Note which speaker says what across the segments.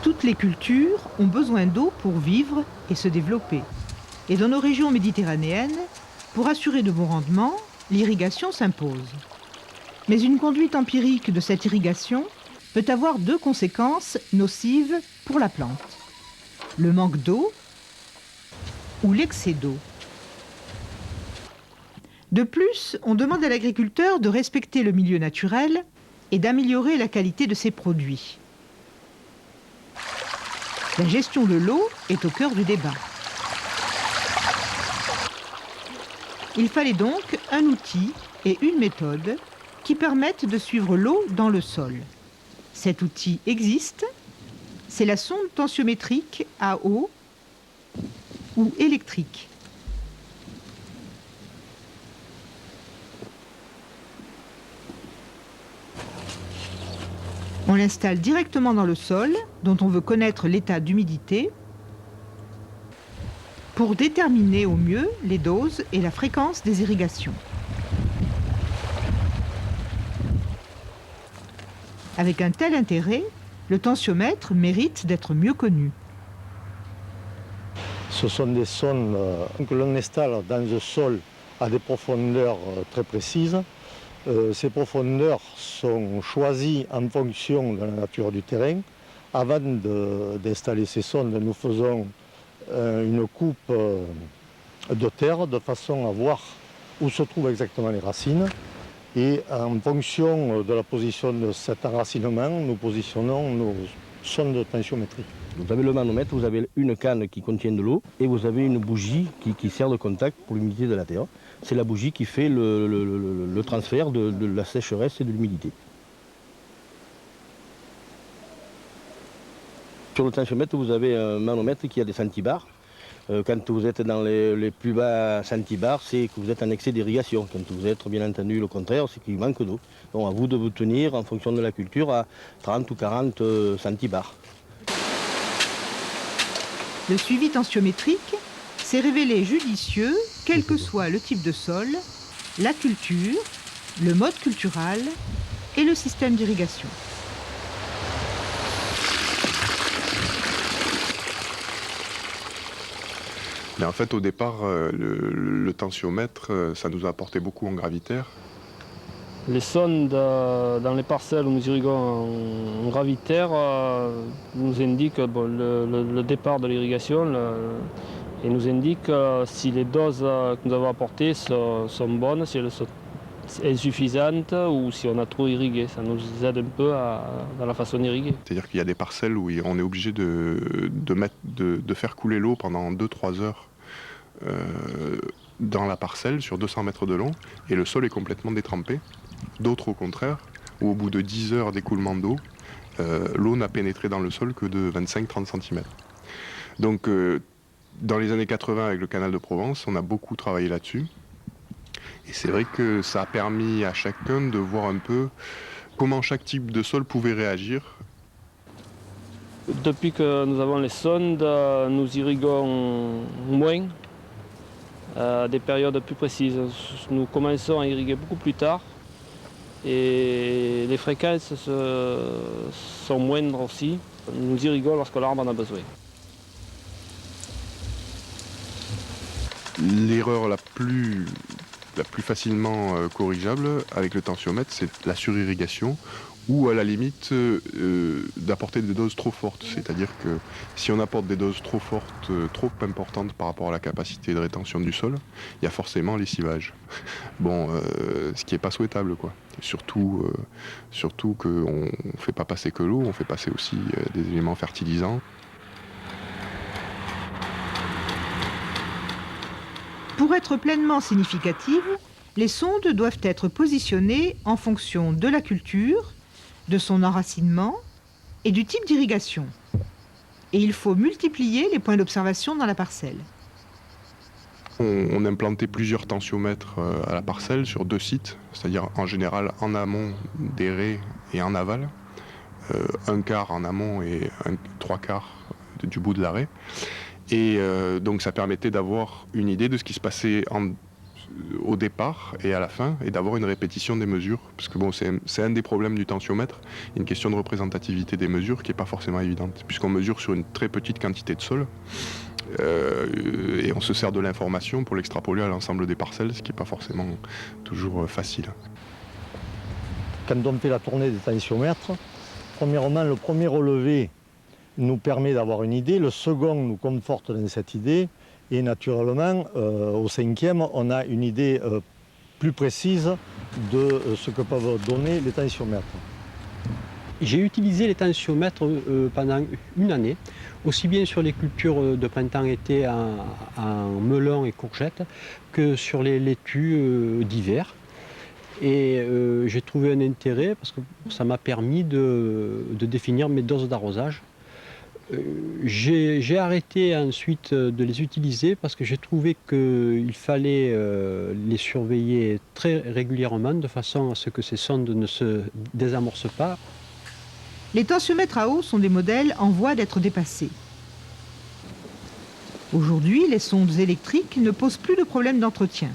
Speaker 1: Toutes les cultures ont besoin d'eau pour vivre et se développer. Et dans nos régions méditerranéennes, pour assurer de bons rendements, l'irrigation s'impose. Mais une conduite empirique de cette irrigation peut avoir deux conséquences nocives pour la plante. Le manque d'eau ou l'excès d'eau. De plus, on demande à l'agriculteur de respecter le milieu naturel et d'améliorer la qualité de ses produits. La gestion de l'eau est au cœur du débat. Il fallait donc un outil et une méthode qui permettent de suivre l'eau dans le sol. Cet outil existe, c'est la sonde tensiométrique à eau ou électrique. On l'installe directement dans le sol, dont on veut connaître l'état d'humidité, pour déterminer au mieux les doses et la fréquence des irrigations. Avec un tel intérêt, le tensiomètre mérite d'être mieux connu.
Speaker 2: Ce sont des sondes que l'on installe dans le sol à des profondeurs très précises. Ces profondeurs sont choisies en fonction de la nature du terrain. Avant d'installer ces sondes, nous faisons une coupe de terre de façon à voir où se trouvent exactement les racines. Et en fonction de la position de cet enracinement, nous positionnons nos sondes de tensiométrie.
Speaker 3: Vous avez le manomètre, vous avez une canne qui contient de l'eau et vous avez une bougie qui sert de contact pour l'humidité de la terre. C'est la bougie qui fait le transfert de la sécheresse et de l'humidité. Sur le tensiomètre, vous avez un manomètre qui a des centibars. Quand vous êtes dans les plus bas centibars, c'est que vous êtes en excès d'irrigation. Quand vous êtes bien entendu le contraire, c'est qu'il manque d'eau. Donc à vous de vous tenir en fonction de la culture à 30 ou 40 centibars.
Speaker 1: Le suivi tensiométrique s'est révélé judicieux, quel que soit le type de sol, la culture, le mode cultural et le système d'irrigation.
Speaker 4: Mais en fait, au départ, le tensiomètre, ça nous a apporté beaucoup en gravitaire.
Speaker 5: Les sondes dans les parcelles où nous irriguons en gravitaire nous indiquent le départ de l'irrigation et nous indiquent si les doses que nous avons apportées sont bonnes, si elles sont insuffisantes ou si on a trop irrigué. Ça nous aide un peu dans la façon d'irriguer.
Speaker 4: C'est-à-dire qu'il y a des parcelles où on est obligé de faire couler l'eau pendant 2-3 heures dans la parcelle sur 200 mètres de long et le sol est complètement détrempé. D'autres au contraire, où au bout de 10 heures d'écoulement d'eau, l'eau n'a pénétré dans le sol que de 25-30 cm. Donc dans les années 80 avec le canal de Provence, on a beaucoup travaillé là-dessus. Et c'est vrai que ça a permis à chacun de voir un peu comment chaque type de sol pouvait réagir.
Speaker 5: Depuis que nous avons les sondes, nous irriguons moins à des périodes plus précises. Nous commençons à irriguer beaucoup plus tard et les fréquences sont moindres aussi. Nous irriguons lorsque l'arbre en a besoin.
Speaker 4: L'erreur la plus facilement corrigeable avec le tensiomètre, c'est la surirrigation ou à la limite d'apporter des doses trop fortes. C'est-à-dire que si on apporte des doses trop fortes, trop importantes par rapport à la capacité de rétention du sol, il y a forcément lessivage. Bon, ce qui n'est pas souhaitable, quoi. Surtout qu'on ne fait pas passer que l'eau, on fait passer aussi des éléments fertilisants.
Speaker 1: Pour être pleinement significatives, les sondes doivent être positionnées en fonction de la culture, de son enracinement et du type d'irrigation. Et il faut multiplier les points d'observation dans la parcelle.
Speaker 4: On a implanté plusieurs tensiomètres à la parcelle sur 2 sites, c'est-à-dire en général en amont des raies et en aval, un quart en amont et 3/4 du bout de la raie. Et donc ça permettait d'avoir une idée de ce qui se passait au départ et à la fin, et d'avoir une répétition des mesures. Parce que bon, c'est un des problèmes du tensiomètre, une question de représentativité des mesures qui n'est pas forcément évidente, puisqu'on mesure sur une très petite quantité de sol, et on se sert de l'information pour l'extrapoler à l'ensemble des parcelles, ce qui n'est pas forcément toujours facile.
Speaker 2: Quand on fait la tournée des tensiomètres, premièrement, le premier relevé nous permet d'avoir une idée, le second nous conforte dans cette idée, et naturellement, au cinquième, on a une idée plus précise de ce que peuvent donner les tensiomètres.
Speaker 6: J'ai utilisé les tensiomètres pendant une année, aussi bien sur les cultures de printemps-été en melon et courgettes que sur les laitues d'hiver. Et j'ai trouvé un intérêt parce que ça m'a permis de définir mes doses d'arrosage. J'ai arrêté ensuite de les utiliser parce que j'ai trouvé qu'il fallait les surveiller très régulièrement de façon à ce que ces sondes ne se désamorcent pas.
Speaker 1: Les tensiomètres à eau sont des modèles en voie d'être dépassés. Aujourd'hui, les sondes électriques ne posent plus de problème d'entretien.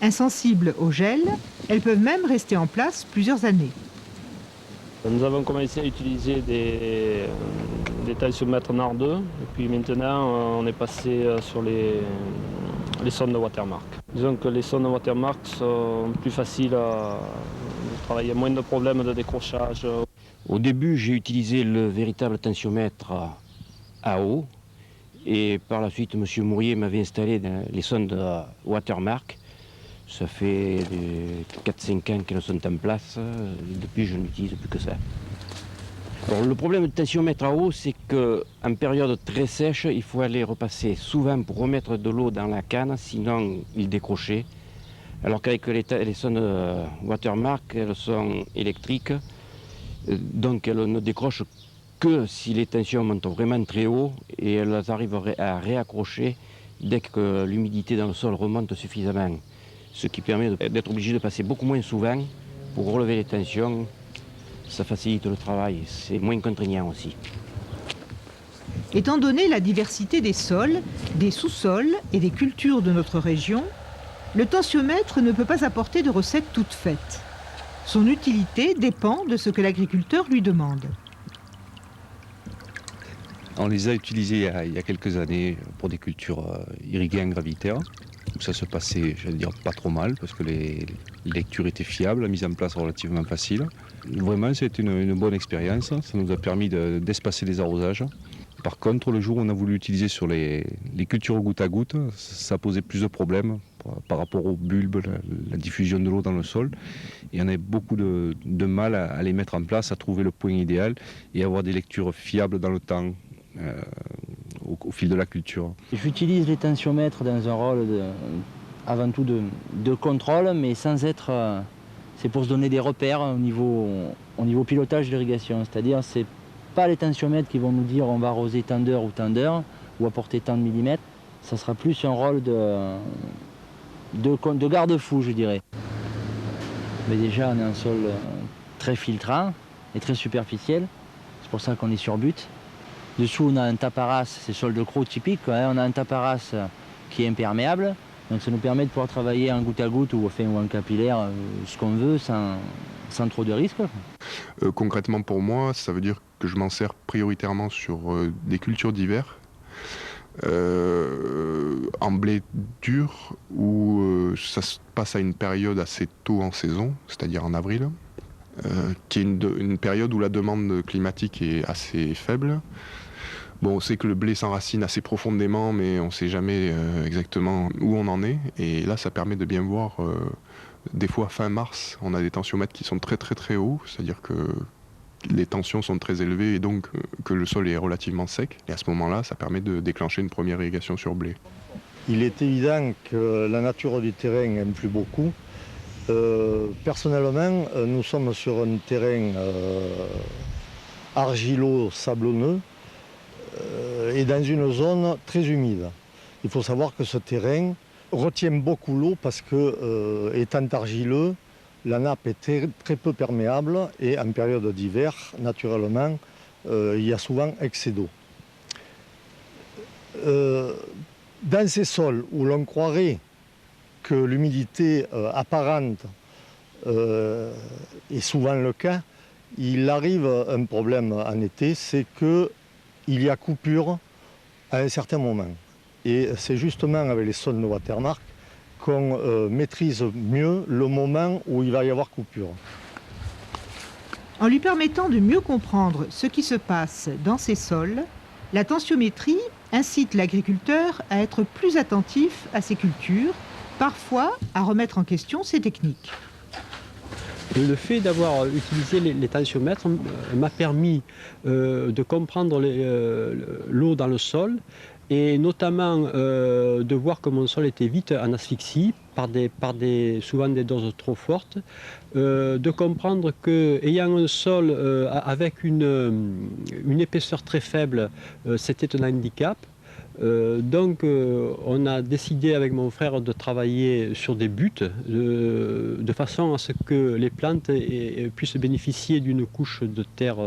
Speaker 1: Insensibles au gel, elles peuvent même rester en place plusieurs années.
Speaker 5: Nous avons commencé à utiliser des tensiomètres NAR 2 et puis maintenant on est passé sur les sondes de Watermark. Disons que les sondes de Watermark sont plus faciles à travailler, moins de problèmes de décrochage.
Speaker 7: Au début, j'ai utilisé le véritable tensiomètre à eau et par la suite, M. Mourier m'avait installé les sondes Watermark. Ça fait 4-5 ans qu'elles sont en place. Depuis, je n'utilise plus que ça. Alors, le problème du tensiomètre à eau, c'est qu'en période très sèche, il faut aller repasser souvent pour remettre de l'eau dans la canne, sinon il décrochait. Alors qu'avec les sondes Watermark, elles sont électriques, donc elles ne décrochent que si les tensions montent vraiment très haut et elles arrivent à réaccrocher dès que l'humidité dans le sol remonte suffisamment. Ce qui permet d'être obligé de passer beaucoup moins souvent pour relever les tensions. Ça facilite le travail, c'est moins contraignant aussi.
Speaker 1: Étant donné la diversité des sols, des sous-sols et des cultures de notre région, le tensiomètre ne peut pas apporter de recette toute faite. Son utilité dépend de ce que l'agriculteur lui demande.
Speaker 8: On les a utilisés il y a quelques années pour des cultures irriguées en gravitaire. Ça se passait, je vais dire, pas trop mal parce que les lectures étaient fiables, la mise en place relativement facile. Vraiment, c'était une bonne expérience. Ça nous a permis d'espacer les arrosages. Par contre, le jour où on a voulu utiliser sur les cultures goutte à goutte, ça posait plus de problèmes par rapport aux bulbes, la diffusion de l'eau dans le sol. Et on avait beaucoup de mal à les mettre en place, à trouver le point idéal et avoir des lectures fiables dans le temps. Au fil de la culture.
Speaker 9: J'utilise les tensiomètres dans un rôle avant tout de contrôle, mais sans être... c'est pour se donner des repères au niveau pilotage de l'irrigation. C'est-à-dire, c'est pas les tensiomètres qui vont nous dire on va arroser tant d'heures ou apporter tant de millimètres. Ça sera plus un rôle de garde-fou, je dirais. Mais déjà, on est un sol très filtrant et très superficiel. C'est pour ça qu'on est sur but. Dessous, on a un taparas, c'est sol de croc typique. On a un taparas qui est imperméable. Donc ça nous permet de pouvoir travailler en goutte à goutte ou en capillaire, ce qu'on veut, sans trop de risques.
Speaker 4: Concrètement pour moi, ça veut dire que je m'en sers prioritairement sur des cultures d'hiver. En blé dur, où ça se passe à une période assez tôt en saison, c'est-à-dire en avril, qui est une période où la demande climatique est assez faible. Bon, on sait que le blé s'enracine assez profondément, mais on ne sait jamais exactement où on en est. Et là, ça permet de bien voir, des fois fin mars, on a des tensiomètres qui sont très très très hauts, c'est-à-dire que les tensions sont très élevées et donc que le sol est relativement sec. Et à ce moment-là, ça permet de déclencher une première irrigation sur blé.
Speaker 2: Il est évident que la nature du terrain influe beaucoup. Personnellement, nous sommes sur un terrain argilo-sablonneux et dans une zone très humide. Il faut savoir que ce terrain retient beaucoup l'eau parce que, étant argileux, la nappe est très peu perméable et en période d'hiver, naturellement, il y a souvent excès d'eau. Dans ces sols où l'on croirait que l'humidité apparente est souvent le cas, il arrive un problème en été, c'est qu'il y a coupure à un certain moment. Et c'est justement avec les sondes de Watermark qu'on maîtrise mieux le moment où il va y avoir coupure.
Speaker 1: En lui permettant de mieux comprendre ce qui se passe dans ces sols, la tensiométrie incite l'agriculteur à être plus attentif à ses cultures, parfois à remettre en question ses techniques.
Speaker 6: Le fait d'avoir utilisé les tensiomètres m'a permis de comprendre l'eau dans le sol et notamment de voir que mon sol était vite en asphyxie par souvent des doses trop fortes, de comprendre qu'ayant un sol avec une épaisseur très faible, c'était un handicap. Donc on a décidé avec mon frère de travailler sur des buts de façon à ce que les plantes puissent bénéficier d'une couche de terre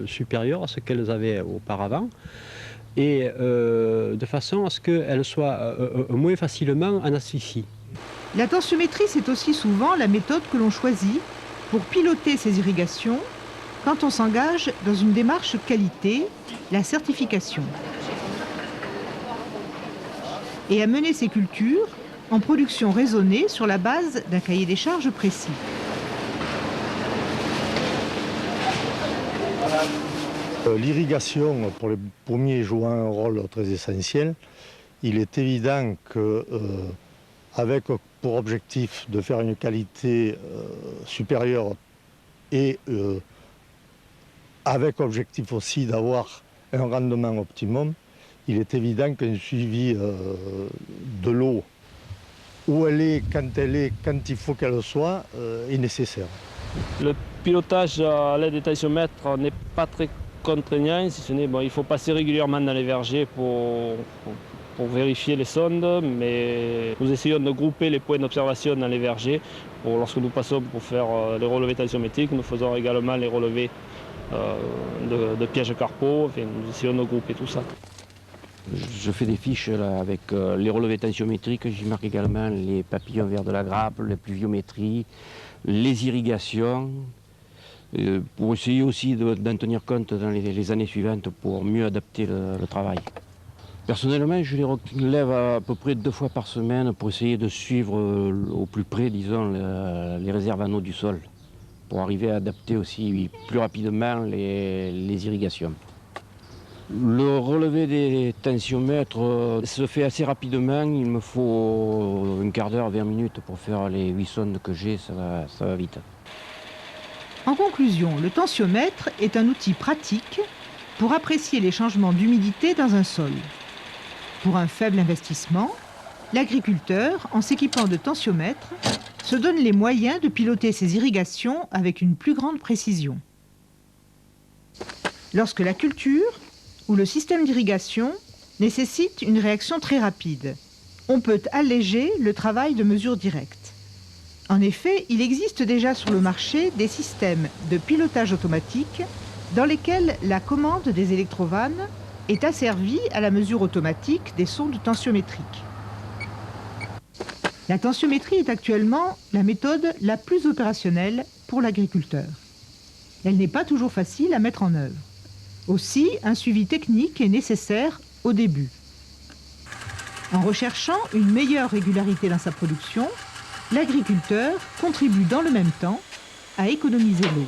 Speaker 6: supérieure à ce qu'elles avaient auparavant et de façon à ce qu'elles soient moins facilement en asphyxie.
Speaker 1: La tensiométrie, c'est aussi souvent la méthode que l'on choisit pour piloter ces irrigations quand on s'engage dans une démarche qualité, la certification, et à mener ces cultures en production raisonnée sur la base d'un cahier des charges précis.
Speaker 2: L'irrigation, pour les pommiers, joue un rôle très essentiel. Il est évident qu'avec pour objectif de faire une qualité supérieure et avec objectif aussi d'avoir un rendement optimum, il est évident qu'un suivi de l'eau, où elle est, quand il faut qu'elle soit, est nécessaire.
Speaker 5: Le pilotage à l'aide des tensiomètres n'est pas très contraignant, si ce n'est il faut passer régulièrement dans les vergers pour vérifier les sondes, mais nous essayons de grouper les points d'observation dans les vergers. Lorsque nous passons pour faire les relevés tensiométriques, nous faisons également les relevés de pièges carpaux, nous essayons de grouper tout ça.
Speaker 7: Je fais des fiches là, avec les relevés tensiométriques, j'y marque également les papillons verts de la grappe, les pluviométries, les irrigations, pour essayer aussi d'en tenir compte dans les années suivantes pour mieux adapter le travail. Personnellement, je les relève à peu près 2 fois par semaine pour essayer de suivre au plus près, disons, les réserves en eau du sol, pour arriver à adapter aussi plus rapidement les irrigations. Le relevé des tensiomètres se fait assez rapidement, il me faut un quart d'heure, 20 minutes pour faire les 8 sondes que j'ai, ça va vite.
Speaker 1: En conclusion, le tensiomètre est un outil pratique pour apprécier les changements d'humidité dans un sol. Pour un faible investissement, l'agriculteur, en s'équipant de tensiomètres, se donne les moyens de piloter ses irrigations avec une plus grande précision. Lorsque la culture ou le système d'irrigation nécessite une réaction très rapide, on peut alléger le travail de mesure directe. En effet, il existe déjà sur le marché des systèmes de pilotage automatique dans lesquels la commande des électrovannes est asservie à la mesure automatique des sondes tensiométriques. La tensiométrie est actuellement la méthode la plus opérationnelle pour l'agriculteur. Elle n'est pas toujours facile à mettre en œuvre. Aussi, un suivi technique est nécessaire au début. En recherchant une meilleure régularité dans sa production, l'agriculteur contribue dans le même temps à économiser l'eau.